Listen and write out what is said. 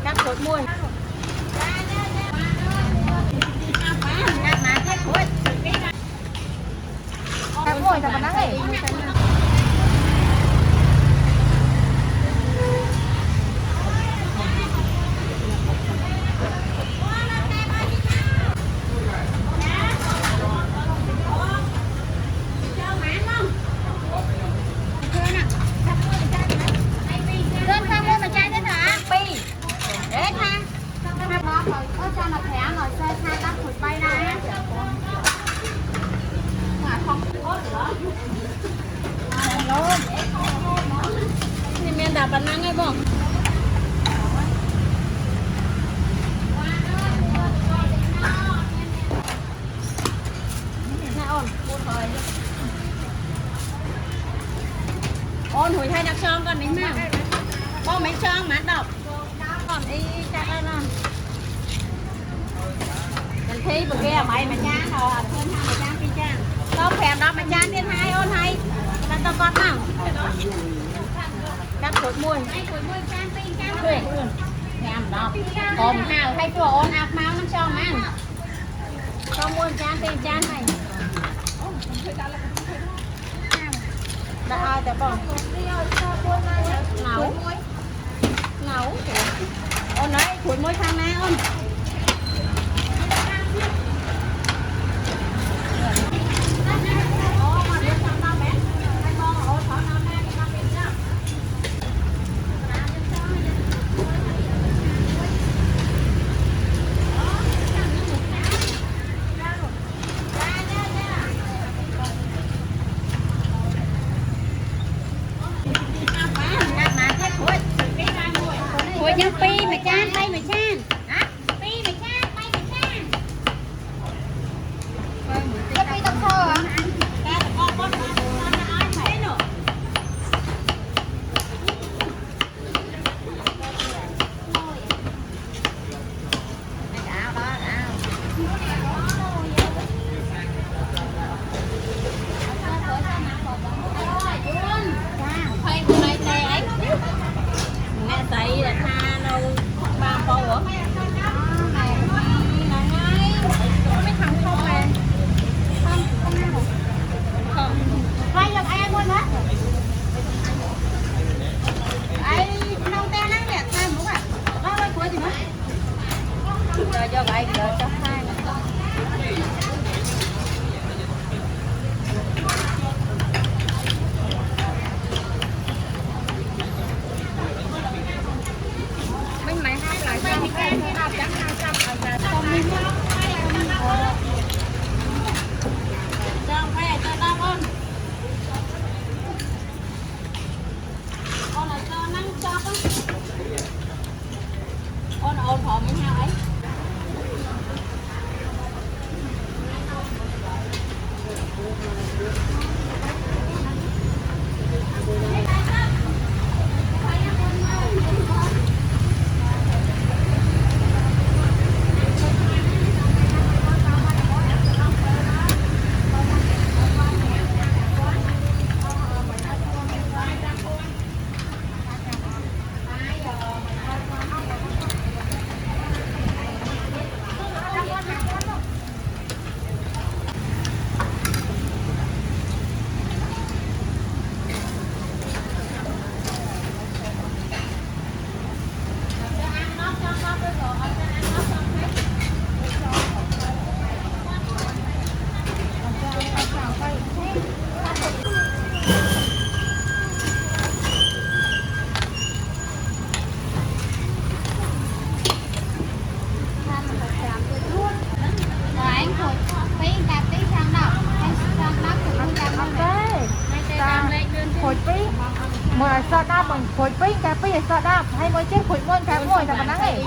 cắt cột môi cắt môi thật là nắng ấy. Thì miền đảo Bản Năng ấy bông. Ôn hủi thay đặc tròn con đánh nào. Bông mấy tròn mát đọc. Còn đi chắc là mình thi bữa kia mày mà chán rồi hơn hai mà chán đi chán. Không thèm đó mà chán thiên hai ôn hay. Làm tao con nào. Cắt cột môi. Thuyền. Thèm đó. Còn hào hay chùa ôn áp máu nó cho mà ăn. Con muôn chán tiền chán này. Đã aiแต่bỏng nấu nấu ôn đấy chuối muối thang na ônยังปีไม่จานไปไม่จานปีไม่จานไปไม่จานจะปีต้องเธอเหรอแกจะบอกว่าจะอ้อยไหมหนูเอาđó mẹ xay là tha đâu ba cô hả? Này ngay mấy thằng không mà không quay được ai luôn hết ai nông te nắng nè thay mũ à đó quay cuối gì nữa rồi cho vậy rồi cho hai ôn phò mấy nhau ấy mà sợ đáp mình khối pin cái pin sợ đáp hay mới chết khối môn cái mồi là mà nắng ấy